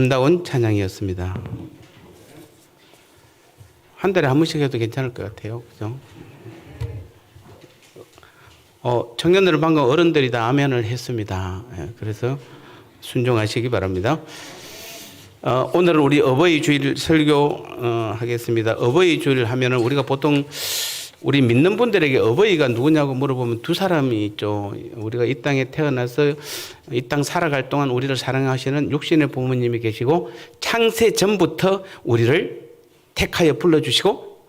아름다운 찬양이었습니다. 한 달에 한 번씩 해도 괜찮을 것 같아요. 그죠? 청년들은 방금 어른들이 다 아멘을 했습니다. 그래서 순종하시기 바랍니다. 오늘은 우리 어버이 주일 설교하겠습니다. 어버이 주일 하면은 우리가 보통 우리 믿는 분들에게 어버이가 누구냐고 물어보면 두 사람이 있죠. 우리가 이 땅에 태어나서 이 땅 살아갈 동안 우리를 사랑하시는 육신의 부모님이 계시고 창세 전부터 우리를 택하여 불러주시고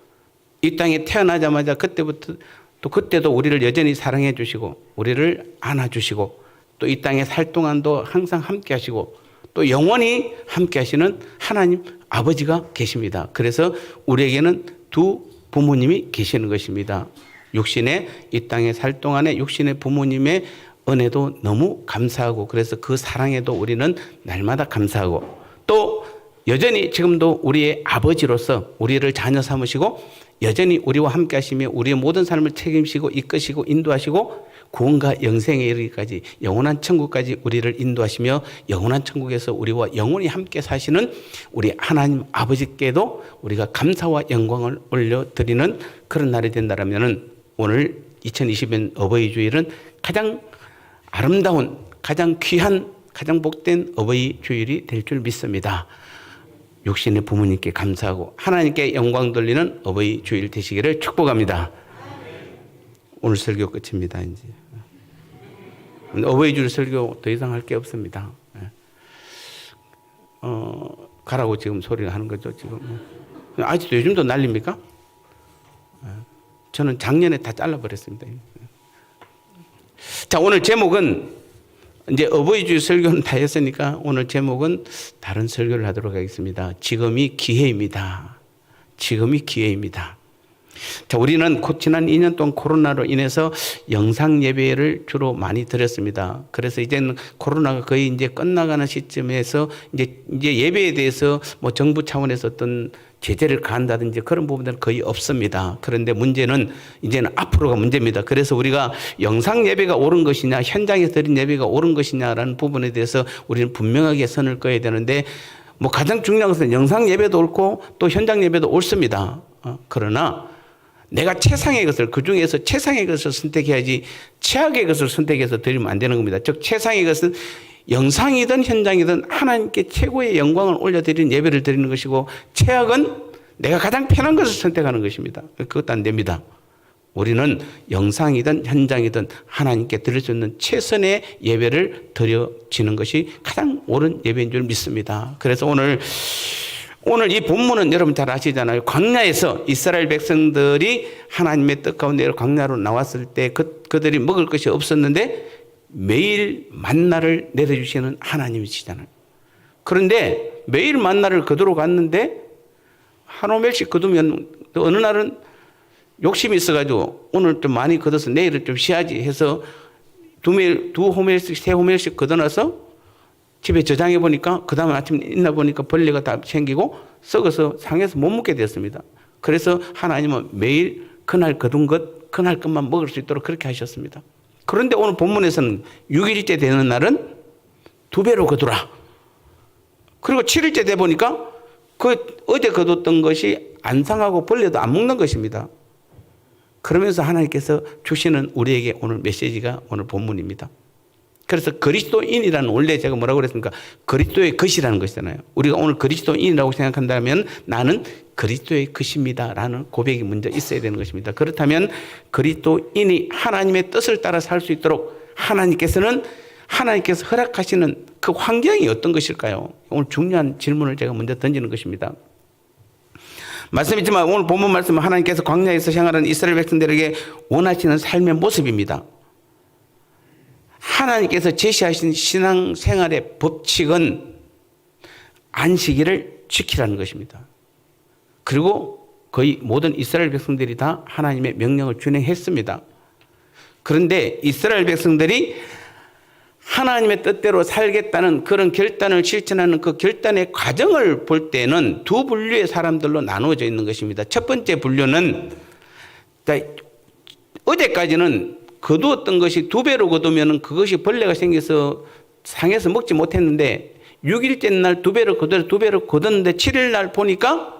이 땅에 태어나자마자 그때부터 또 그때도 우리를 여전히 사랑해 주시고 우리를 안아주시고 또 이 땅에 살 동안도 항상 함께 하시고 또 영원히 함께 하시는 하나님 아버지가 계십니다. 그래서 우리에게는 두 부모님이 계시는 것입니다. 육신의 이 땅에 살 동안에 육신의 부모님의 은혜도 너무 감사하고 그래서 그 사랑에도 우리는 날마다 감사하고 또 여전히 지금도 우리의 아버지로서 우리를 자녀 삼으시고 여전히 우리와 함께 하시며 우리의 모든 삶을 책임지고 이끄시고 인도하시고 구원과 영생에 이르기까지 영원한 천국까지 우리를 인도하시며 영원한 천국에서 우리와 영원히 함께 사시는 우리 하나님 아버지께도 우리가 감사와 영광을 올려드리는 그런 날이 된다면 오늘 2020년 어버이 주일은 가장 아름다운 가장 귀한 가장 복된 어버이 주일이 될 줄 믿습니다. 육신의 부모님께 감사하고 하나님께 영광 돌리는 어버이 주일 되시기를 축복합니다. 오늘 설교 끝입니다. 이제 어버이 주일 설교 더 이상 할 게 없습니다. 가라고 지금 소리를 하는 거죠. 지금 아직도 요즘도 난립니까? 저는 작년에 다 잘라버렸습니다. 자, 오늘 제목은 이제 어버이 주일 설교는 다 했으니까 오늘 제목은 다른 설교를 하도록 하겠습니다. 지금이 기회입니다. 지금이 기회입니다. 자, 우리는 지난 2년 동안 코로나로 인해서 영상 예배를 주로 많이 드렸습니다. 그래서 이제는 코로나가 거의 이제 끝나가는 시점에서 이제 예배에 대해서 뭐 정부 차원에서 어떤 제재를 가한다든지 그런 부분들은 거의 없습니다. 그런데 문제는 이제는 앞으로가 문제입니다. 그래서 우리가 영상 예배가 옳은 것이냐, 현장에서 드린 예배가 옳은 것이냐라는 부분에 대해서 우리는 분명하게 선을 그어야 되는데 뭐 가장 중요한 것은 영상 예배도 옳고 또 현장 예배도 옳습니다. 그러나 내가 최상의 것을 그중에서 최상의 것을 선택해야지 최악의 것을 선택해서 드리면 안 되는 겁니다. 즉 최상의 것은 영상이든 현장이든 하나님께 최고의 영광을 올려드리는 예배를 드리는 것이고 최악은 내가 가장 편한 것을 선택하는 것입니다. 그것도 안 됩니다. 우리는 영상이든 현장이든 하나님께 드릴 수 있는 최선의 예배를 드려지는 것이 가장 옳은 예배인 줄 믿습니다. 그래서 오늘 이 본문은 여러분 잘 아시잖아요. 광야에서 이스라엘 백성들이 하나님의 뜻 가운데 광야로 나왔을 때 그들이 먹을 것이 없었는데 매일 만나를 내려주시는 하나님이시잖아요. 그런데 매일 만나를 거두러 갔는데 한 호멜씩 거두면 어느 날은 욕심이 있어가지고 오늘 좀 많이 거둬서 내일은 좀 쉬어야지 해서 두 호멜씩 세 호멜씩 거둬놔서 집에 저장해 보니까 그 다음 아침에 있나 보니까 벌레가 다 생기고 썩어서 상해서 못 먹게 됐습니다. 그래서 하나님은 매일 그날 거둔 것 그날 것만 먹을 수 있도록 그렇게 하셨습니다. 그런데 오늘 본문에서는 6일째 되는 날은 2배로 거두라. 그리고 7일째 돼 보니까 그 어제 거뒀던 것이 안 상하고 벌레도 안 먹는 것입니다. 그러면서 하나님께서 주시는 우리에게 오늘 메시지가 오늘 본문입니다. 그래서 그리스도인이라는 원래 제가 뭐라고 그랬습니까? 그리스도의 것이라는 것이잖아요. 우리가 오늘 그리스도인이라고 생각한다면 나는 그리스도의 것입니다 라는 고백이 먼저 있어야 되는 것입니다. 그렇다면 그리스도인이 하나님의 뜻을 따라 살 수 있도록 하나님께서 허락하시는 그 환경이 어떤 것일까요? 오늘 중요한 질문을 제가 먼저 던지는 것입니다. 말씀이지만 오늘 본문 말씀은 하나님께서 광야에서 생활하는 이스라엘 백성들에게 원하시는 삶의 모습입니다. 하나님께서 제시하신 신앙생활의 법칙은 안식일을 지키라는 것입니다. 그리고 거의 모든 이스라엘 백성들이 다 하나님의 명령을 준행했습니다. 그런데 이스라엘 백성들이 하나님의 뜻대로 살겠다는 그런 결단을 실천하는 그 결단의 과정을 볼 때는 두 분류의 사람들로 나누어져 있는 것입니다. 첫 번째 분류는 어제까지는 거두었던 것이 2배로 거두면 그것이 벌레가 생겨서 상해서 먹지 못했는데 6일째 날 두 배로 거뒀는데 7일 날 보니까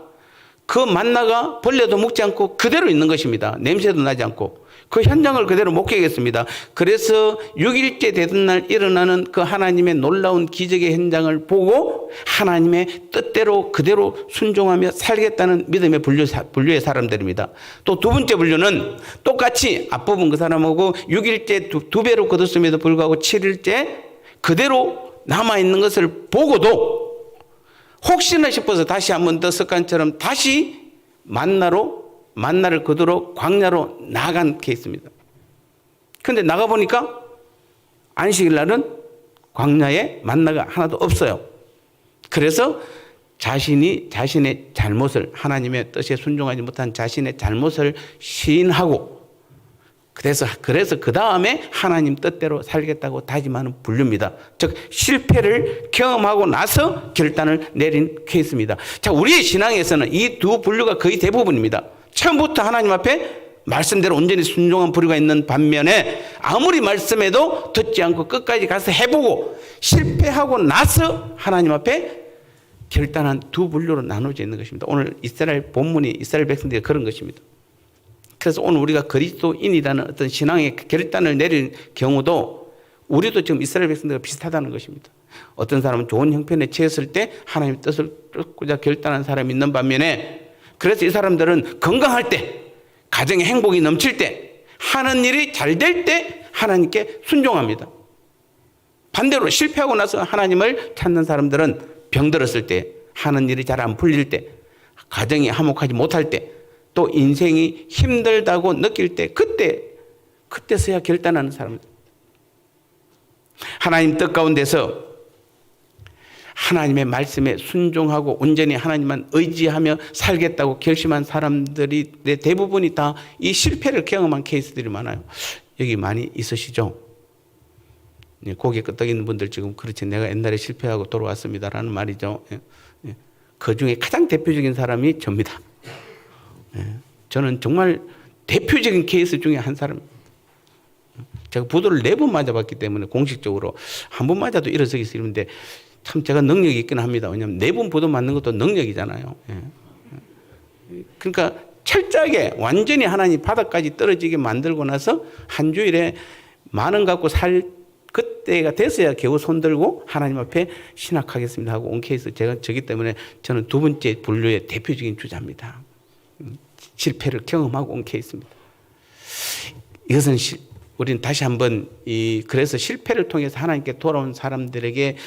그 만나가 벌레도 먹지 않고 그대로 있는 것입니다. 냄새도 나지 않고. 그 현장을 그대로 목격했습니다. 그래서 6일째 되던 날 일어나는 그 하나님의 놀라운 기적의 현장을 보고 하나님의 뜻대로 그대로 순종하며 살겠다는 믿음의 분류의 사람들입니다. 또 두 번째 분류는 똑같이 앞부분 그 사람하고 6일째 두 배로 거뒀음에도 불구하고 7일째 그대로 남아있는 것을 보고도 혹시나 싶어서 다시 한 번 더 습관처럼 다시 만나를 거두러 광야로 나간 케이스입니다. 그런데 나가보니까 안식일 날은 광야에 만나가 하나도 없어요. 그래서 자신의 잘못을, 하나님의 뜻에 순종하지 못한 자신의 잘못을 시인하고 그래서 그 다음에 하나님 뜻대로 살겠다고 다짐하는 분류입니다. 즉 실패를 경험하고 나서 결단을 내린 케이스입니다. 자, 우리의 신앙에서는 이 두 분류가 거의 대부분입니다. 처음부터 하나님 앞에 말씀대로 온전히 순종한 부류가 있는 반면에 아무리 말씀해도 듣지 않고 끝까지 가서 해보고 실패하고 나서 하나님 앞에 결단한 두 분류로 나눠져 있는 것입니다. 오늘 이스라엘 본문이 이스라엘 백성들이 그런 것입니다. 그래서 오늘 우리가 그리스도인이라는 어떤 신앙의 결단을 내릴 경우도 우리도 지금 이스라엘 백성들과 비슷하다는 것입니다. 어떤 사람은 좋은 형편에 처했을 때 하나님의 뜻을 쫓고자 결단한 사람이 있는 반면에 그래서 이 사람들은 건강할 때, 가정에 행복이 넘칠 때, 하는 일이 잘 될 때 하나님께 순종합니다. 반대로 실패하고 나서 하나님을 찾는 사람들은 병들었을 때, 하는 일이 잘 안 풀릴 때, 가정이 화목하지 못할 때, 또 인생이 힘들다고 느낄 때, 그때서야 결단하는 사람들. 하나님 뜻 가운데서 하나님의 말씀에 순종하고 온전히 하나님만 의지하며 살겠다고 결심한 사람들이 대부분이 다 이 실패를 경험한 케이스들이 많아요. 여기 많이 있으시죠? 고개 끄덕 있는 분들 지금 그렇지 내가 옛날에 실패하고 돌아왔습니다라는 말이죠. 그 중에 가장 대표적인 사람이 접니다. 저는 정말 대표적인 케이스 중에 한 사람입니다. 제가 부도를 4번 맞아봤기 때문에 공식적으로 한 번 맞아도 일어서기 싫은데 참 제가 능력이 있긴 합니다. 왜냐하면 4번 부도 맞는 것도 능력이잖아요. 그러니까 철저하게 완전히 하나님 바닥까지 떨어지게 만들고 나서 한 주일에 10,000원 갖고 살 그때가 됐어야 겨우 손들고 하나님 앞에 신학하겠습니다 하고 온 케이스 제가 저기 때문에 저는 두 번째 분류의 대표적인 주자입니다. 실패를 경험하고 온 케이스입니다. 이것은 우리는 다시 한번 그래서 실패를 통해서 하나님께 돌아온 사람들에게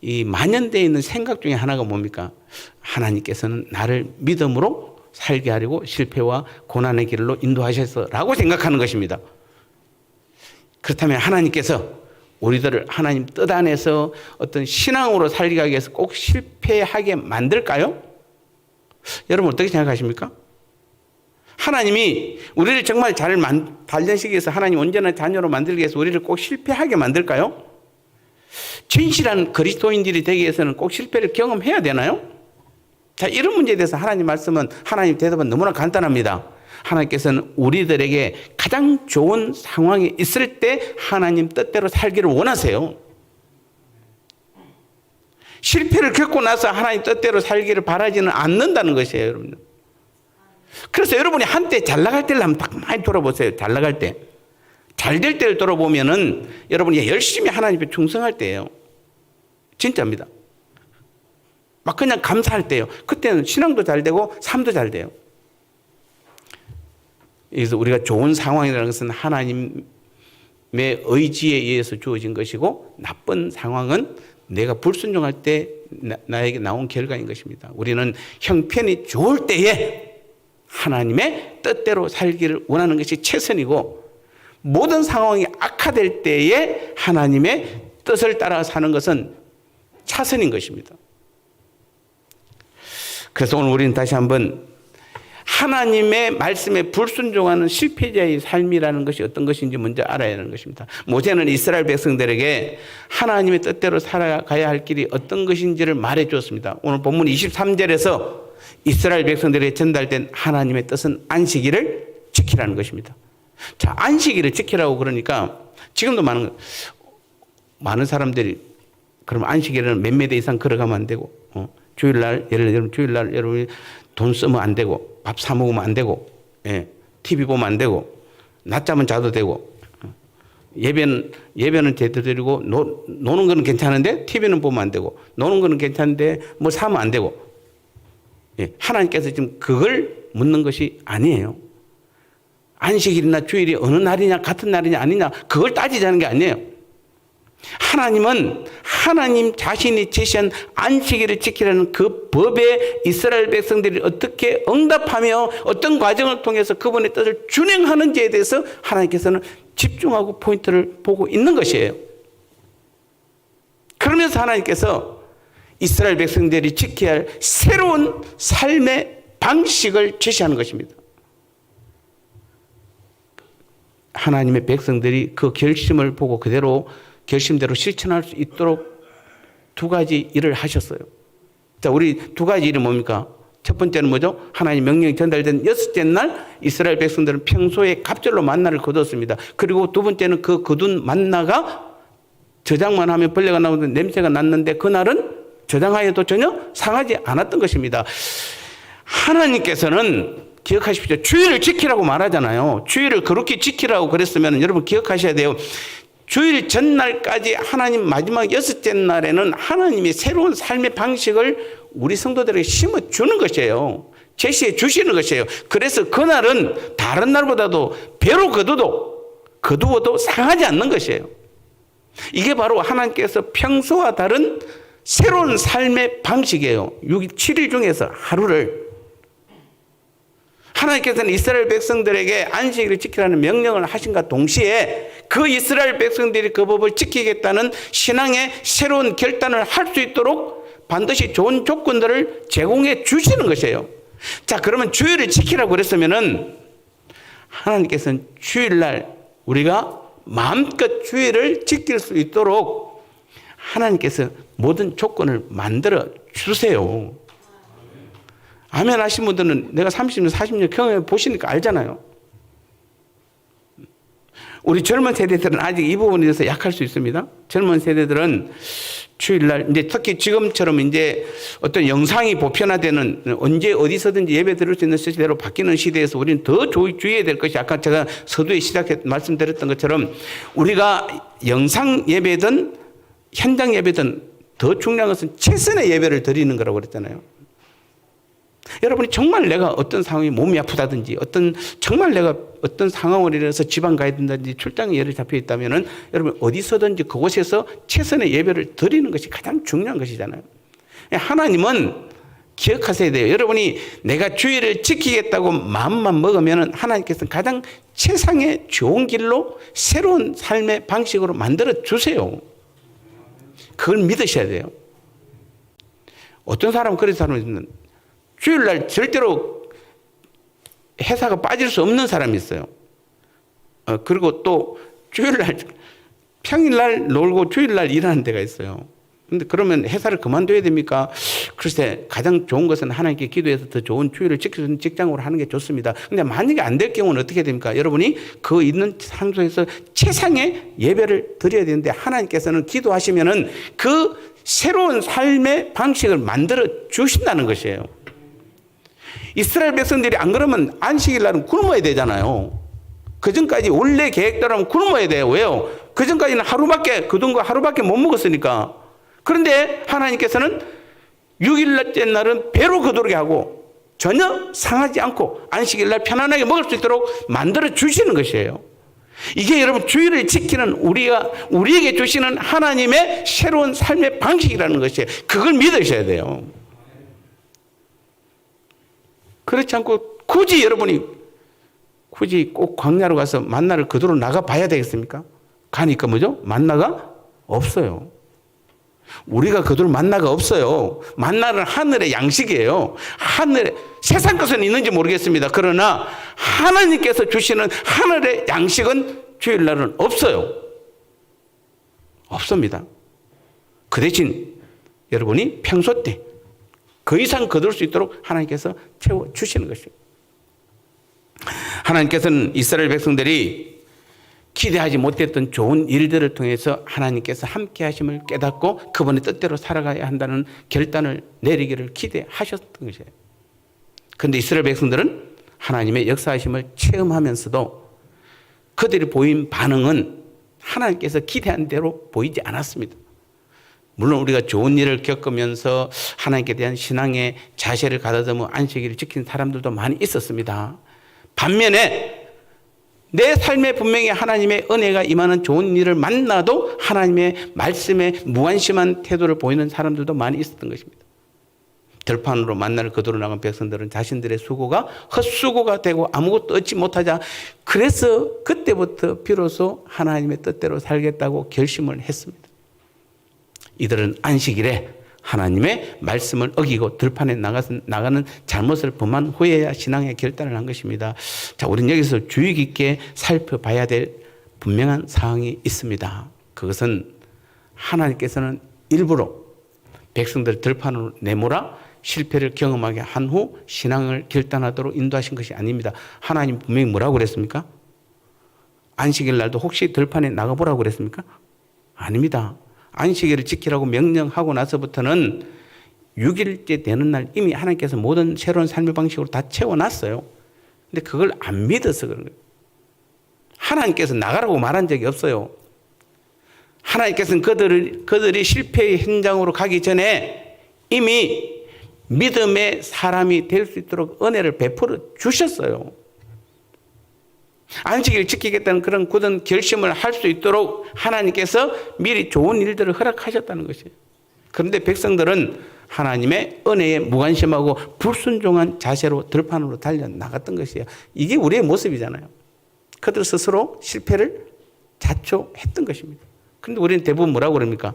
이 만연되어 있는 생각 중에 하나가 뭡니까? 하나님께서는 나를 믿음으로 살게 하려고 실패와 고난의 길로 인도하셔서라고 생각하는 것입니다. 그렇다면 하나님께서 우리들을 하나님 뜻 안에서 어떤 신앙으로 살게 하기 위해서 꼭 실패하게 만들까요? 여러분 어떻게 생각하십니까? 하나님이 우리를 정말 잘 단련시키기 위해서 하나님 온전한 자녀로 만들기 위해서 우리를 꼭 실패하게 만들까요? 진실한 그리스도인들이 되기 위해서는 꼭 실패를 경험해야 되나요? 자, 이런 문제에 대해서 하나님 말씀은 하나님 대답은 너무나 간단합니다. 하나님께서는 우리들에게 가장 좋은 상황에 있을 때 하나님 뜻대로 살기를 원하세요. 실패를 겪고 나서 하나님 뜻대로 살기를 바라지는 않는다는 것이에요, 여러분. 그래서 여러분이 한때 잘 나갈 때를 한번 딱 많이 돌아보세요. 잘 나갈 때. 잘 될 때를 돌아보면은 여러분이 열심히 하나님 앞에 충성할 때예요. 진짜입니다. 막 그냥 감사할 때예요. 그때는 신앙도 잘 되고 삶도 잘 돼요. 그래서 우리가 좋은 상황이라는 것은 하나님의 의지에 의해서 주어진 것이고 나쁜 상황은 내가 불순종할 때 나에게 나온 결과인 것입니다. 우리는 형편이 좋을 때에 하나님의 뜻대로 살기를 원하는 것이 최선이고 모든 상황이 악화될 때에 하나님의 뜻을 따라 사는 것은 차선인 것입니다. 그래서 오늘 우리는 다시 한번 하나님의 말씀에 불순종하는 실패자의 삶이라는 것이 어떤 것인지 먼저 알아야 하는 것입니다. 모세는 이스라엘 백성들에게 하나님의 뜻대로 살아가야 할 길이 어떤 것인지를 말해 주었습니다. 오늘 본문 23절에서 이스라엘 백성들에게 전달된 하나님의 뜻은 안식일을 지키라는 것입니다. 자, 안식일을 지키라고 그러니까 지금도 많은 사람들이 그럼 안식일에는 몇 매대 이상 걸어가면 안 되고, 주일날, 예를 들면 주일날 여러분이 돈 쓰면 안 되고, 밥 사 먹으면 안 되고, TV 보면 안 되고, 낮잠은 자도 되고, 예배는 제대로 드리고, 노는 거는 괜찮은데, TV는 보면 안 되고, 노는 거는 괜찮은데, 뭐 사면 안 되고. 하나님께서 지금 그걸 묻는 것이 아니에요. 안식일이나 주일이 어느 날이냐, 같은 날이냐, 아니냐, 그걸 따지자는 게 아니에요. 하나님은 하나님 자신이 제시한 안식일을 지키라는 그 법에 이스라엘 백성들이 어떻게 응답하며 어떤 과정을 통해서 그분의 뜻을 준행하는지에 대해서 하나님께서는 집중하고 포인트를 보고 있는 것이에요. 그러면서 하나님께서 이스라엘 백성들이 지켜야 할 새로운 삶의 방식을 제시하는 것입니다. 하나님의 백성들이 그 결심을 보고 그대로 결심대로 실천할 수 있도록 두 가지 일을 하셨어요. 자, 우리 두 가지 일이 뭡니까? 첫 번째는 뭐죠? 하나님 명령이 전달된 여섯째 날 이스라엘 백성들은 평소에 갑절로 만나를 거뒀습니다. 그리고 두 번째는 그 거둔 만나가 저장만 하면 벌레가 나오는 냄새가 났는데 그날은 저장하여도 전혀 상하지 않았던 것입니다. 하나님께서는 기억하십시오. 주일을 지키라고 말하잖아요. 주일을 그렇게 지키라고 그랬으면 여러분 기억하셔야 돼요. 주일 전날까지 하나님 마지막 여섯째 날에는 하나님의 새로운 삶의 방식을 우리 성도들에게 심어주는 것이에요. 제시해 주시는 것이에요. 그래서 그날은 다른 날보다도 배로 거두어도 상하지 않는 것이에요. 이게 바로 하나님께서 평소와 다른 새로운 삶의 방식이에요. 6일, 7일 중에서 하루를 하나님께서는 이스라엘 백성들에게 안식일을 지키라는 명령을 하신과 동시에 그 이스라엘 백성들이 그 법을 지키겠다는 신앙의 새로운 결단을 할 수 있도록 반드시 좋은 조건들을 제공해 주시는 것이에요. 자, 그러면 주일을 지키라고 그랬으면은 하나님께서는 주일날 우리가 마음껏 주일을 지킬 수 있도록 하나님께서 모든 조건을 만들어 주세요. 아멘 하신 분들은 내가 30년, 40년 경험해 보시니까 알잖아요. 우리 젊은 세대들은 아직 이 부분에 대해서 약할 수 있습니다. 젊은 세대들은 주일날, 이제 특히 지금처럼 이제 어떤 영상이 보편화되는 언제 어디서든지 예배 드릴 수 있는 시대로 바뀌는 시대에서 우리는 더 주의해야 될 것이 아까 제가 서두에 시작해 말씀드렸던 것처럼 우리가 영상 예배든 현장 예배든 더 중요한 것은 최선의 예배를 드리는 거라고 그랬잖아요. 여러분이 정말 내가 어떤 상황이 몸이 아프다든지 정말 내가 어떤 상황으로 인해서 지방 가야 된다든지 출장에 예를 잡혀 있다면은 여러분 어디서든지 그곳에서 최선의 예배를 드리는 것이 가장 중요한 것이잖아요. 하나님은 기억하셔야 돼요. 여러분이 내가 주일을 지키겠다고 마음만 먹으면은 하나님께서는 가장 최상의 좋은 길로 새로운 삶의 방식으로 만들어 주세요. 그걸 믿으셔야 돼요. 어떤 사람은 그런 사람이 있는 주일날 절대로 회사가 빠질 수 없는 사람이 있어요. 그리고 또 주일날 평일날 놀고 주일날 일하는 데가 있어요. 근데 그러면 회사를 그만둬야 됩니까? 글쎄 가장 좋은 것은 하나님께 기도해서 더 좋은 주일을 지킬 수 있는 직장으로 하는 게 좋습니다. 근데 만약에 안 될 경우는 어떻게 됩니까? 여러분이 그 있는 상소에서 최상의 예배를 드려야 되는데 하나님께서는 기도하시면은 그 새로운 삶의 방식을 만들어 주신다는 것이에요. 이스라엘 백성들이 안 그러면 안식일 날은 굶어야 되잖아요. 그 전까지 원래 계획대로 굶어야 돼요. 왜요? 그 전까지는 거둔 거 하루밖에 못 먹었으니까. 그런데 하나님께서는 6일째 날은 배로 거두게 하고 전혀 상하지 않고 안식일 날 편안하게 먹을 수 있도록 만들어 주시는 것이에요. 이게 여러분 주일을 지키는 우리에게 주시는 하나님의 새로운 삶의 방식이라는 것이에요. 그걸 믿으셔야 돼요. 그렇지 않고 굳이 꼭 광야로 가서 만나를 그대로 나가 봐야 되겠습니까? 가니까 뭐죠? 만나가 없어요. 우리가 그대로 만나가 없어요. 만나는 하늘의 양식이에요. 세상 것은 있는지 모르겠습니다. 그러나 하나님께서 주시는 하늘의 양식은 주일날은 없어요. 없습니다. 그 대신 여러분이 평소 때 그 이상 거둘 수 있도록 하나님께서 채워주시는 것입니다. 하나님께서는 이스라엘 백성들이 기대하지 못했던 좋은 일들을 통해서 하나님께서 함께 하심을 깨닫고 그분의 뜻대로 살아가야 한다는 결단을 내리기를 기대하셨던 것이에요. 그런데 이스라엘 백성들은 하나님의 역사하심을 체험하면서도 그들이 보인 반응은 하나님께서 기대한 대로 보이지 않았습니다. 물론 우리가 좋은 일을 겪으면서 하나님께 대한 신앙의 자세를 가다듬어 안식일을 지킨 사람들도 많이 있었습니다. 반면에 내 삶에 분명히 하나님의 은혜가 임하는 좋은 일을 만나도 하나님의 말씀에 무관심한 태도를 보이는 사람들도 많이 있었던 것입니다. 들판으로 만나를 거두러 나간 백성들은 자신들의 수고가 헛수고가 되고 아무것도 얻지 못하자 그래서 그때부터 비로소 하나님의 뜻대로 살겠다고 결심을 했습니다. 이들은 안식일에 하나님의 말씀을 어기고 들판에 나가는 잘못을 범한 후에야 신앙의 결단을 한 것입니다. 자, 우리는 여기서 주의 깊게 살펴봐야 될 분명한 사항이 있습니다. 그것은 하나님께서는 일부러 백성들 들판으로 내몰아 실패를 경험하게 한 후 신앙을 결단하도록 인도하신 것이 아닙니다. 하나님 분명히 뭐라고 그랬습니까? 안식일 날도 혹시 들판에 나가보라고 그랬습니까? 아닙니다. 안식일을 지키라고 명령하고 나서부터는 6일째 되는 날 이미 하나님께서 모든 새로운 삶의 방식으로 다 채워놨어요. 근데 그걸 안 믿어서 그런 거예요. 하나님께서 나가라고 말한 적이 없어요. 하나님께서는 그들이 실패의 현장으로 가기 전에 이미 믿음의 사람이 될 수 있도록 은혜를 베풀어 주셨어요. 안식일을 지키겠다는 그런 굳은 결심을 할 수 있도록 하나님께서 미리 좋은 일들을 허락하셨다는 것이에요. 그런데 백성들은 하나님의 은혜에 무관심하고 불순종한 자세로 들판으로 달려나갔던 것이에요. 이게 우리의 모습이잖아요. 그들 스스로 실패를 자초했던 것입니다. 그런데 우리는 대부분 뭐라고 그럽니까?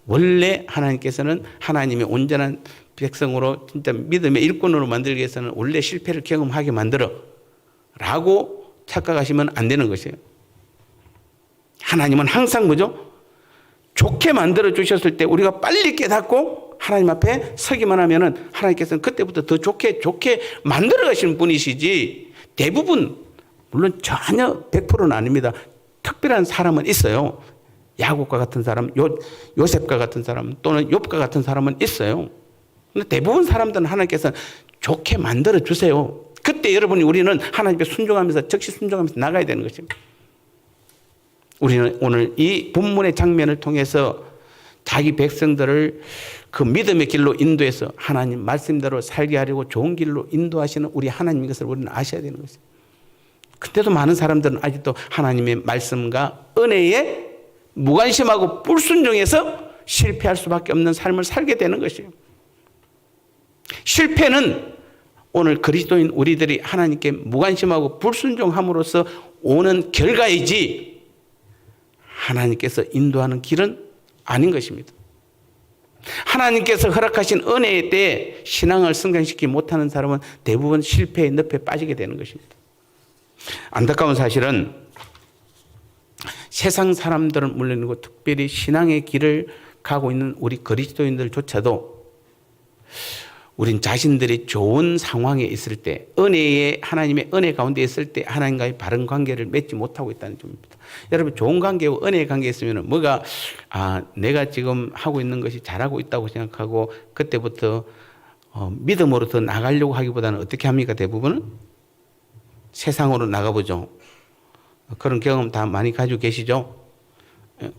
원래 하나님께서는 하나님의 온전한 백성으로 진짜 믿음의 일꾼으로 만들기 위해서는 원래 실패를 경험하게 만들어 라고 착각하시면 안 되는 것이에요. 하나님은 항상 뭐죠? 좋게 만들어 주셨을 때 우리가 빨리 깨닫고 하나님 앞에 서기만 하면은 하나님께서는 그때부터 더 좋게 만들어 가시는 분이시지 대부분 물론 전혀 100%는 아닙니다. 특별한 사람은 있어요. 야곱과 같은 사람, 요셉과 같은 사람 또는 욥과 같은 사람은 있어요. 근데 대부분 사람들은 하나님께서 좋게 만들어 주세요. 그때 우리는 하나님께 순종하면서 즉시 순종하면서 나가야 되는 것입니다. 우리는 오늘 이 본문의 장면을 통해서 자기 백성들을 그 믿음의 길로 인도해서 하나님 말씀대로 살게 하려고 좋은 길로 인도하시는 우리 하나님인 것을 우리는 아셔야 되는 것입니다. 근데도 많은 사람들은 아직도 하나님의 말씀과 은혜에 무관심하고 불순종해서 실패할 수밖에 없는 삶을 살게 되는 것이에요. 실패는 오늘 그리스도인 우리들이 하나님께 무관심하고 불순종함으로써 오는 결과이지 하나님께서 인도하는 길은 아닌 것입니다. 하나님께서 허락하신 은혜에 대해 신앙을 성장시키지 못하는 사람은 대부분 실패의 늪에 빠지게 되는 것입니다. 안타까운 사실은 세상 사람들은 물론이고 특별히 신앙의 길을 가고 있는 우리 그리스도인들조차도 우린 자신들이 좋은 상황에 있을 때 하나님의 은혜 가운데 있을 때 하나님과의 바른 관계를 맺지 못하고 있다는 점입니다. 여러분 좋은 관계와 은혜의 관계에 있으면 뭐가 내가 지금 하고 있는 것이 잘하고 있다고 생각하고 그때부터 믿음으로 더 나가려고 하기보다는 어떻게 합니까? 대부분은 세상으로 나가보죠. 그런 경험 다 많이 가지고 계시죠?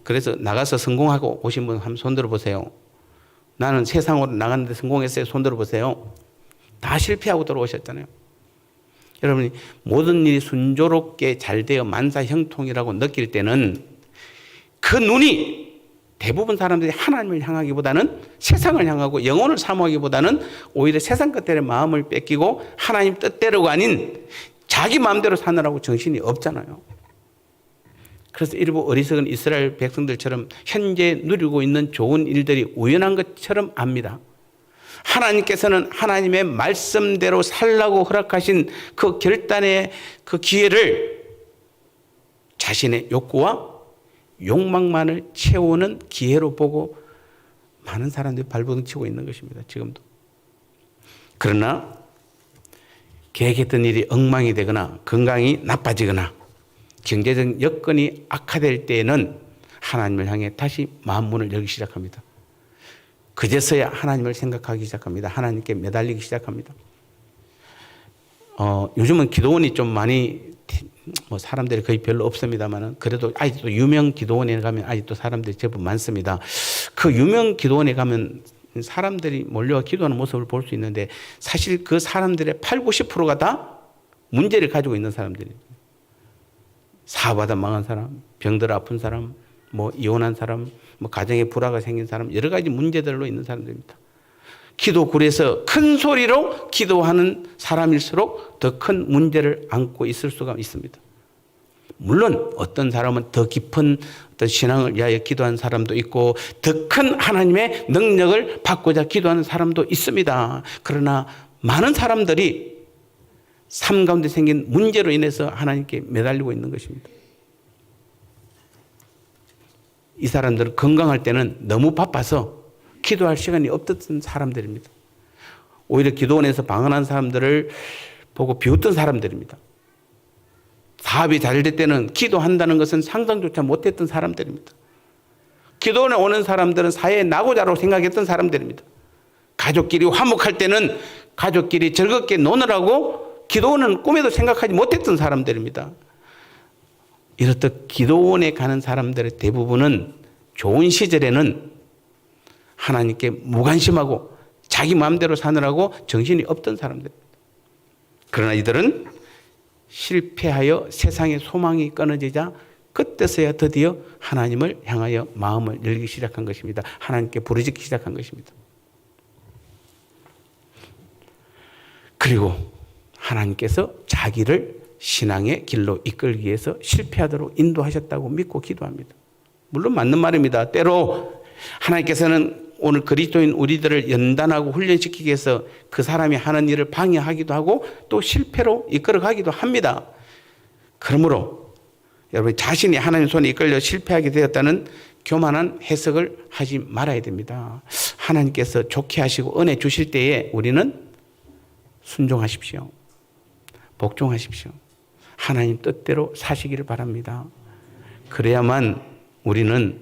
그래서 나가서 성공하고 오신 분 한번 손 들어보세요. 나는 세상으로 나갔는데 성공했어요. 손 들어보세요. 다 실패하고 들어오셨잖아요. 여러분이 모든 일이 순조롭게 잘 되어 만사형통이라고 느낄 때는 그 눈이 대부분 사람들이 하나님을 향하기보다는 세상을 향하고 영혼을 사모하기보다는 오히려 세상 것들의 마음을 뺏기고 하나님 뜻대로가 아닌 자기 마음대로 사느라고 정신이 없잖아요. 그래서 일부 어리석은 이스라엘 백성들처럼 현재 누리고 있는 좋은 일들이 우연한 것처럼 압니다. 하나님께서는 하나님의 말씀대로 살라고 허락하신 그 결단의 그 기회를 자신의 욕구와 욕망만을 채우는 기회로 보고 많은 사람들이 발버둥치고 있는 것입니다. 지금도. 그러나 계획했던 일이 엉망이 되거나 건강이 나빠지거나 경제적 여건이 악화될 때에는 하나님을 향해 다시 마음문을 열기 시작합니다. 그제서야 하나님을 생각하기 시작합니다. 하나님께 매달리기 시작합니다. 요즘은 기도원이 좀 많이 사람들이 거의 별로 없습니다만 그래도 아직도 유명 기도원에 가면 아직도 사람들이 제법 많습니다. 그 유명 기도원에 가면 사람들이 몰려와 기도하는 모습을 볼 수 있는데 사실 그 사람들의 80~90%가 다 문제를 가지고 있는 사람들이에요. 사업하다 망한 사람, 병들어 아픈 사람, 이혼한 사람, 가정에 불화가 생긴 사람, 여러 가지 문제들로 있는 사람들입니다. 기도굴에서 큰 소리로 기도하는 사람일수록 더 큰 문제를 안고 있을 수가 있습니다. 물론 어떤 사람은 더 깊은 어떤 신앙을 위하여 기도하는 사람도 있고 더 큰 하나님의 능력을 받고자 기도하는 사람도 있습니다. 그러나 많은 사람들이 삶 가운데 생긴 문제로 인해서 하나님께 매달리고 있는 것입니다. 이 사람들은 건강할 때는 너무 바빠서 기도할 시간이 없던 사람들입니다. 오히려 기도원에서 방언한 사람들을 보고 비웃던 사람들입니다. 사업이 잘 될 때는 기도한다는 것은 상상조차 못했던 사람들입니다. 기도원에 오는 사람들은 사회의 낙오자로 생각했던 사람들입니다. 가족끼리 화목할 때는 가족끼리 즐겁게 노느라고 기도원은 꿈에도 생각하지 못했던 사람들입니다. 이렇듯 기도원에 가는 사람들의 대부분은 좋은 시절에는 하나님께 무관심하고 자기 마음대로 사느라고 정신이 없던 사람들입니다. 그러나 이들은 실패하여 세상의 소망이 끊어지자 그때서야 드디어 하나님을 향하여 마음을 열기 시작한 것입니다. 하나님께 부르짖기 시작한 것입니다. 그리고 하나님께서 자기를 신앙의 길로 이끌기 위해서 실패하도록 인도하셨다고 믿고 기도합니다. 물론 맞는 말입니다. 때로 하나님께서는 오늘 그리스도인 우리들을 연단하고 훈련시키기 위해서 그 사람이 하는 일을 방해하기도 하고 또 실패로 이끌어가기도 합니다. 그러므로 여러분 자신이 하나님 손에 이끌려 실패하게 되었다는 교만한 해석을 하지 말아야 됩니다. 하나님께서 좋게 하시고 은혜 주실 때에 우리는 순종하십시오. 복종하십시오. 하나님 뜻대로 사시기를 바랍니다. 그래야만 우리는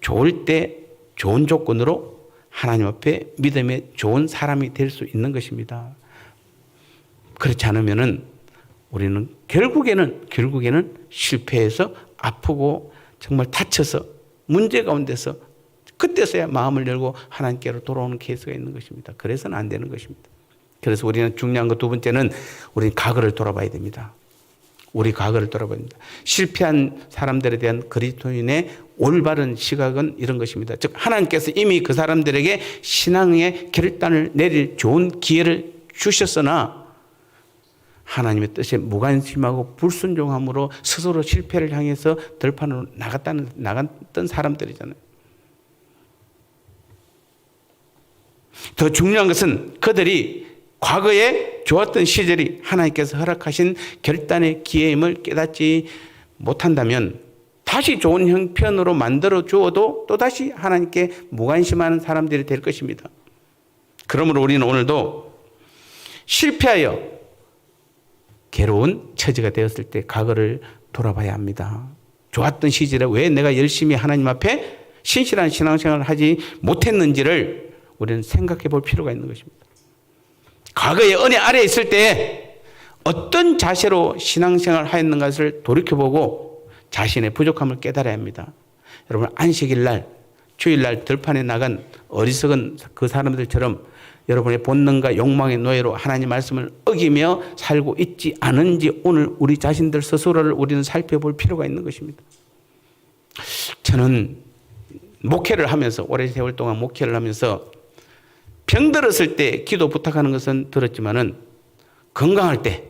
좋을 때 좋은 조건으로 하나님 앞에 믿음의 좋은 사람이 될 수 있는 것입니다. 그렇지 않으면은 우리는 결국에는 실패해서 아프고 정말 다쳐서 문제 가운데서 그때서야 마음을 열고 하나님께로 돌아오는 케이스가 있는 것입니다. 그래서는 안 되는 것입니다. 그래서 우리는 중요한 것 두 번째는 우리는 과거를 돌아봐야 됩니다. 우리 과거를 돌아봐야 됩니다. 실패한 사람들에 대한 그리스도인의 올바른 시각은 이런 것입니다. 즉 하나님께서 이미 그 사람들에게 신앙의 결단을 내릴 좋은 기회를 주셨으나 하나님의 뜻에 무관심하고 불순종함으로 스스로 실패를 향해서 들판으로 나갔던 사람들이잖아요. 더 중요한 것은 그들이 과거에 좋았던 시절이 하나님께서 허락하신 결단의 기회임을 깨닫지 못한다면 다시 좋은 형편으로 만들어 주어도 또다시 하나님께 무관심하는 사람들이 될 것입니다. 그러므로 우리는 오늘도 실패하여 괴로운 처지가 되었을 때 과거를 돌아봐야 합니다. 좋았던 시절에 왜 내가 열심히 하나님 앞에 신실한 신앙생활을 하지 못했는지를 우리는 생각해 볼 필요가 있는 것입니다. 과거의 은혜 아래에 있을 때 어떤 자세로 신앙생활을 하였는가 것을 돌이켜보고 자신의 부족함을 깨달아야 합니다. 여러분 안식일 날, 주일날 들판에 나간 어리석은 그 사람들처럼 여러분의 본능과 욕망의 노예로 하나님 말씀을 어기며 살고 있지 않은지 오늘 우리 자신들 스스로를 우리는 살펴볼 필요가 있는 것입니다. 저는 목회를 하면서 오랜 세월 동안 목회를 하면서 병들었을 때 기도 부탁하는 것은 들었지만은 건강할 때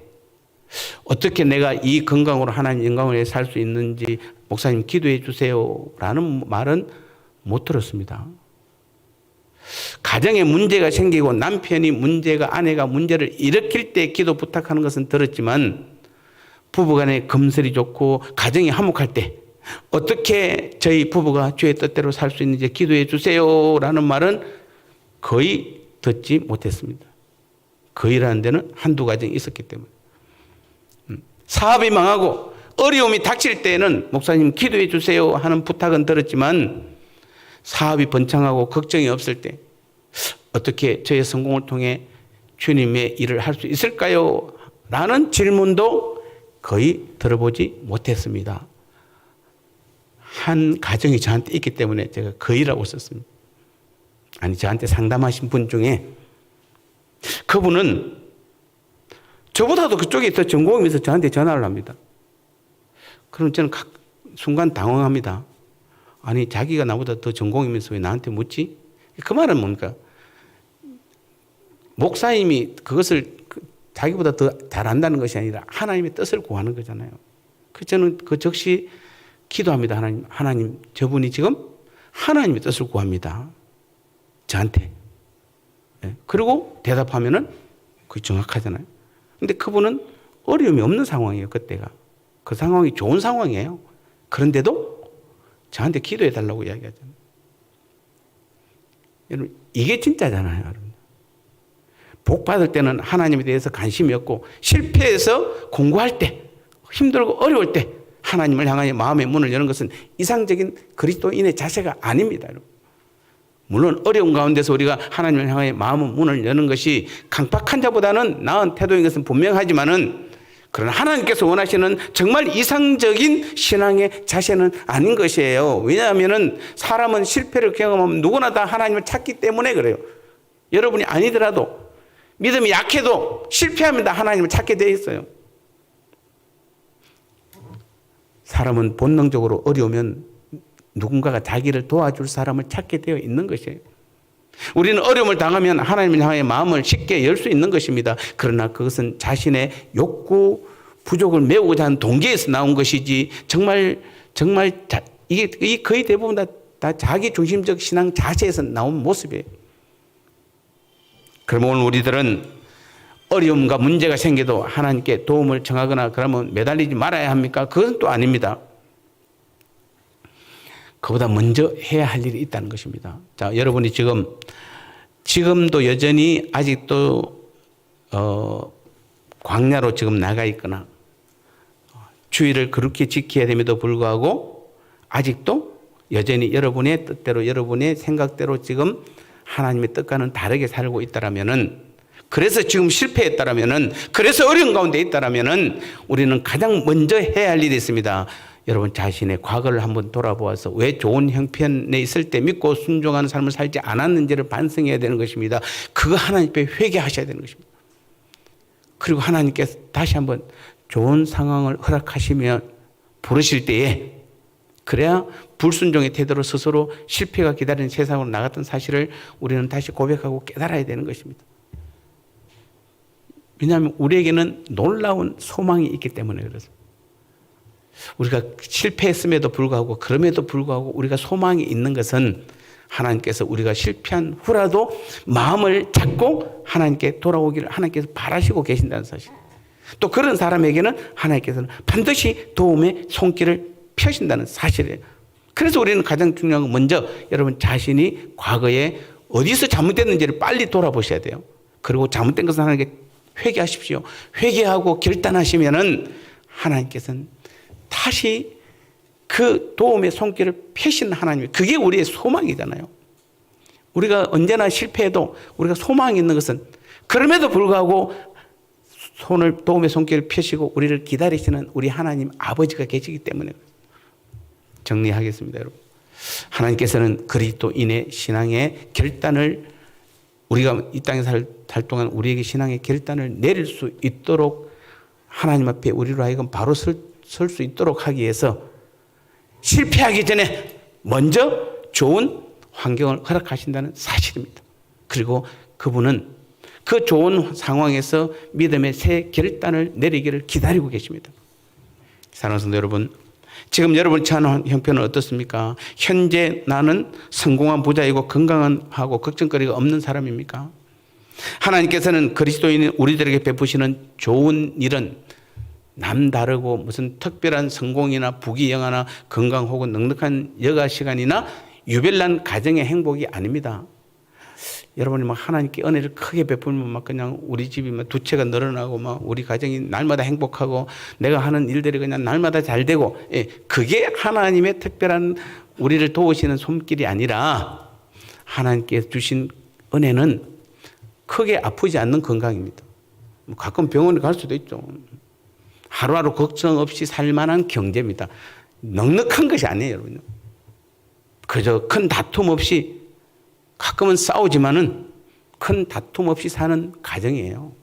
어떻게 내가 이 건강으로 하나님 영광을 위해 살 수 있는지 목사님 기도해 주세요 라는 말은 못 들었습니다. 가정에 문제가 생기고 남편이 아내가 문제를 일으킬 때 기도 부탁하는 것은 들었지만 부부간에 금슬이 좋고 가정이 화목할 때 어떻게 저희 부부가 주의 뜻대로 살 수 있는지 기도해 주세요 라는 말은 거의 듣지 못했습니다. 거의라는 데는 한두 가정이 있었기 때문에. 사업이 망하고 어려움이 닥칠 때에는 목사님 기도해 주세요 하는 부탁은 들었지만 사업이 번창하고 걱정이 없을 때 어떻게 저의 성공을 통해 주님의 일을 할 수 있을까요? 라는 질문도 거의 들어보지 못했습니다. 한 가정이 저한테 있기 때문에 제가 거의라고 썼습니다. 아니, 저한테 상담하신 분 중에 그분은 저보다도 그쪽에 더 전공이 있어서 저한테 전화를 합니다. 그럼 저는 순간 당황합니다. 아니, 자기가 나보다 더 전공이면서 왜 나한테 묻지? 그 말은 뭡니까? 목사님이 그것을 자기보다 더 잘한다는 것이 아니라 하나님의 뜻을 구하는 거잖아요. 저는 그 즉시 기도합니다. 하나님, 저분이 지금 하나님의 뜻을 구합니다. 저한테. 그리고 대답하면은 그게 정확하잖아요. 근데 그분은 어려움이 없는 상황이에요, 그때가. 그 상황이 좋은 상황이에요. 그런데도 저한테 기도해 달라고 이야기하잖아요. 여러분, 이게 진짜잖아요, 여러분. 복 받을 때는 하나님에 대해서 관심이 없고 실패해서 공부할 때, 힘들고 어려울 때 하나님을 향하여 마음의 문을 여는 것은 이상적인 그리스도인의 자세가 아닙니다, 여러분. 물론 어려운 가운데서 우리가 하나님을 향하여 마음의 문을 여는 것이 강박한 자보다는 나은 태도인 것은 분명하지만은, 그러나 하나님께서 원하시는 정말 이상적인 신앙의 자세는 아닌 것이에요. 왜냐하면은 사람은 실패를 경험하면 누구나 다 하나님을 찾기 때문에 그래요. 여러분이 아니더라도 믿음이 약해도 실패하면 다 하나님을 찾게 돼 있어요. 사람은 본능적으로 어려우면 누군가가 자기를 도와줄 사람을 찾게 되어 있는 것이에요. 우리는 어려움을 당하면 하나님을 향해 마음을 쉽게 열 수 있는 것입니다. 그러나 그것은 자신의 욕구, 부족을 메우고자 하는 동기에서 나온 것이지 이게 거의 대부분 다 자기 중심적 신앙 자세에서 나온 모습이에요. 그럼 오늘 우리들은 어려움과 문제가 생겨도 하나님께 도움을 청하거나 그러면 매달리지 말아야 합니까? 그것은 또 아닙니다. 그보다 먼저 해야 할 일이 있다는 것입니다. 자, 여러분이 지금도 여전히 아직도 광야로 지금 나가 있거나 주의를 그렇게 지켜야 됨에도 불구하고 아직도 여전히 여러분의 뜻대로 여러분의 생각대로 지금 하나님의 뜻과는 다르게 살고 있다라면은, 그래서 지금 실패했다라면은, 그래서 어려운 가운데 있다라면은 우리는 가장 먼저 해야 할 일이 있습니다. 여러분 자신의 과거를 한번 돌아보아서 왜 좋은 형편에 있을 때 믿고 순종하는 삶을 살지 않았는지를 반성해야 되는 것입니다. 그거 하나님께 회개하셔야 되는 것입니다. 그리고 하나님께서 다시 한번 좋은 상황을 허락하시면 부르실 때에, 그래야 불순종의 태도로 스스로 실패가 기다리는 세상으로 나갔던 사실을 우리는 다시 고백하고 깨달아야 되는 것입니다. 왜냐하면 우리에게는 놀라운 소망이 있기 때문에 그렇습니다. 우리가 실패했음에도 불구하고, 그럼에도 불구하고 우리가 소망이 있는 것은 하나님께서 우리가 실패한 후라도 마음을 잡고 하나님께 돌아오기를 하나님께서 바라시고 계신다는 사실. 또 그런 사람에게는 하나님께서는 반드시 도움의 손길을 펴신다는 사실이에요. 그래서 우리는 가장 중요한 건 먼저 여러분 자신이 과거에 어디서 잘못됐는지를 빨리 돌아보셔야 돼요. 그리고 잘못된 것은 하나님께 회개하십시오. 회개하고 결단하시면은 하나님께서는 다시 그 도움의 손길을 펴신 하나님, 그게 우리의 소망이잖아요. 우리가 언제나 실패해도 우리가 소망이 있는 것은, 그럼에도 불구하고 도움의 손길을 펴시고 우리를 기다리시는 우리 하나님 아버지가 계시기 때문에. 정리하겠습니다, 여러분. 하나님께서는 그리스도인의 신앙의 결단을, 우리가 이 땅에 살 동안 우리에게 신앙의 결단을 내릴 수 있도록 하나님 앞에 우리로 하여금 바로 설 수 있도록 하기 위해서 실패하기 전에 먼저 좋은 환경을 허락하신다는 사실입니다. 그리고 그분은 그 좋은 상황에서 믿음의 새 결단을 내리기를 기다리고 계십니다. 사랑하는 성도 여러분, 지금 여러분 처한 형편은 어떻습니까? 현재 나는 성공한 부자이고 건강하고 걱정거리가 없는 사람입니까? 하나님께서는 그리스도인 우리들에게 베푸시는 좋은 일은 남다르고 무슨 특별한 성공이나 부귀영화나 건강 혹은 넉넉한 여가 시간이나 유별난 가정의 행복이 아닙니다. 여러분이 막 하나님께 은혜를 크게 베풀면 막 그냥 우리 집이 막 두 채가 늘어나고 막 우리 가정이 날마다 행복하고 내가 하는 일들이 그냥 날마다 잘 되고, 예, 그게 하나님의 특별한 우리를 도우시는 손길이 아니라 하나님께서 주신 은혜는 크게 아프지 않는 건강입니다. 가끔 병원에 갈 수도 있죠. 하루하루 걱정 없이 살 만한 경제입니다. 넉넉한 것이 아니에요, 여러분. 그저 큰 다툼 없이, 가끔은 싸우지만은 큰 다툼 없이 사는 가정이에요.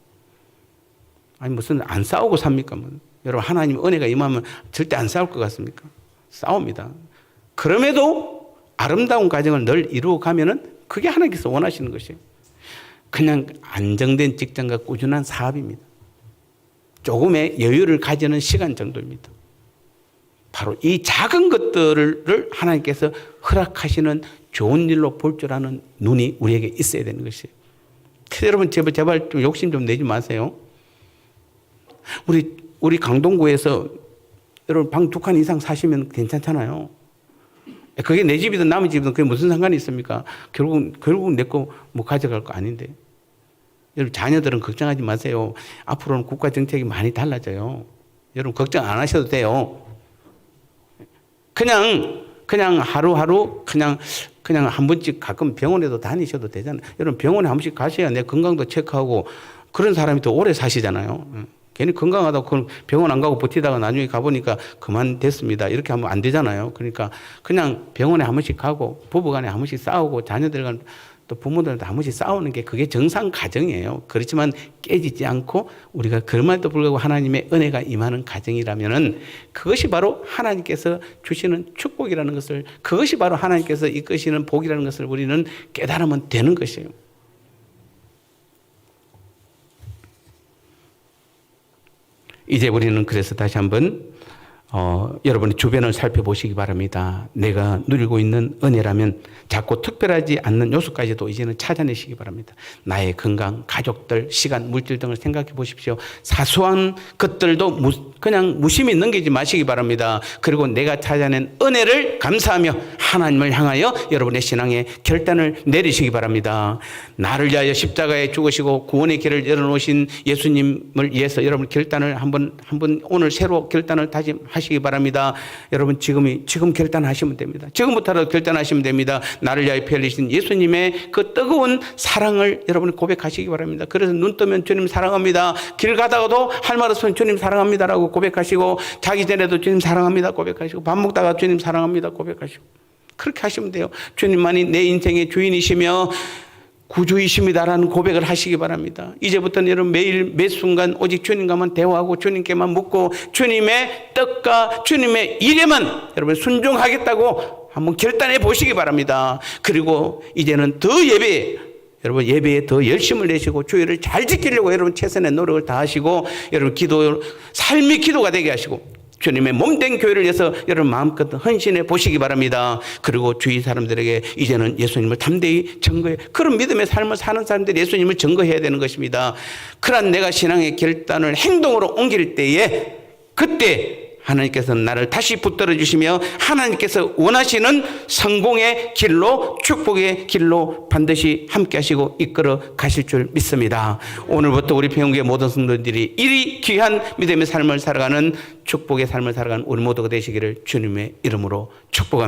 아니 무슨 안 싸우고 삽니까? 여러분, 하나님 은혜가 임하면 절대 안 싸울 것 같습니까? 싸웁니다. 그럼에도 아름다운 가정을 늘 이루어 가면은 그게 하나님께서 원하시는 것이에요. 그냥 안정된 직장과 꾸준한 사업입니다. 조금의 여유를 가지는 시간 정도입니다. 바로 이 작은 것들을 하나님께서 허락하시는 좋은 일로 볼 줄 아는 눈이 우리에게 있어야 되는 것이에요. 그래서 여러분 제발 좀 욕심 좀 내지 마세요. 우리 강동구에서 여러분 방 2칸 이상 사시면 괜찮잖아요. 그게 내 집이든 남의 집이든 그게 무슨 상관이 있습니까? 결국은 내 거 뭐 가져갈 거 아닌데. 여러분 자녀들은 걱정하지 마세요. 앞으로는 국가 정책이 많이 달라져요. 여러분 걱정 안 하셔도 돼요. 그냥 하루하루 그냥 한 번씩 가끔 병원에도 다니셔도 되잖아요. 여러분 병원에 한 번씩 가셔야 내 건강도 체크하고 그런 사람이 더 오래 사시잖아요. 괜히 건강하다고 병원 안 가고 버티다가 나중에 가보니까 그만 됐습니다. 이렇게 하면 안 되잖아요. 그러니까 그냥 병원에 한 번씩 가고 부부간에 한 번씩 싸우고 자녀들과 또 부모들한테 한 번씩 싸우는 게 그게 정상 가정이에요. 그렇지만 깨지지 않고 우리가 그럼에도 불구하고 하나님의 은혜가 임하는 가정이라면은 그것이 바로 하나님께서 주시는 축복이라는 것을, 그것이 바로 하나님께서 이끄시는 복이라는 것을 우리는 깨달으면 되는 것이에요. 이제 우리는 그래서 다시 한번 여러분의 주변을 살펴보시기 바랍니다. 내가 누리고 있는 은혜라면 자꾸 특별하지 않는 요소까지도 이제는 찾아내시기 바랍니다. 나의 건강, 가족들, 시간, 물질 등을 생각해 보십시오. 사소한 것들도 그냥 무심히 넘기지 마시기 바랍니다. 그리고 내가 찾아낸 은혜를 감사하며 하나님을 향하여 여러분의 신앙의 결단을 내리시기 바랍니다. 나를 위하여 십자가에 죽으시고 구원의 길을 열어놓으신 예수님을 위해서 여러분 결단을 한번 오늘 새로 결단을 다짐하시기 바랍니다. 여러분 지금 결단하시면 됩니다. 지금부터라도 결단하시면 됩니다. 나를 위하여 피 흘리신 예수님의 그 뜨거운 사랑을 여러분이 고백하시기 바랍니다. 그래서 눈 뜨면 주님 사랑합니다. 길 가다가도 할 말 없으면 주님 사랑합니다라고 고백하시고, 자기 전에도 주님 사랑합니다 고백하시고, 밥 먹다가 주님 사랑합니다 고백하시고, 그렇게 하시면 돼요. 주님만이 내 인생의 주인이시며 구주이십니다라는 고백을 하시기 바랍니다. 이제부터는 여러분 매일 매 순간 오직 주님과만 대화하고 주님께만 묻고 주님의 뜻과 주님의 일에만 여러분 순종하겠다고 한번 결단해 보시기 바랍니다. 그리고 이제는 더 여러분 예배에 더 열심을 내시고 주의를 잘 지키려고 여러분 최선의 노력을 다하시고, 여러분 삶이 기도가 되게 하시고 주님의 몸된 교회를 위해서 여러분 마음껏 헌신해 보시기 바랍니다. 그리고 주위 사람들에게 이제는 예수님을 담대히 증거해, 그런 믿음의 삶을 사는 사람들이 예수님을 증거해야 되는 것입니다. 그런 내가 신앙의 결단을 행동으로 옮길 때에, 그때 하나님께서는 나를 다시 붙들어 주시며 하나님께서 원하시는 성공의 길로, 축복의 길로 반드시 함께 하시고 이끌어 가실 줄 믿습니다. 오늘부터 우리 평교의 모든 성도들이 이리 귀한 믿음의 삶을 살아가는 축복의 삶을 살아가는 우리 모두가 되시기를 주님의 이름으로 축복합니다.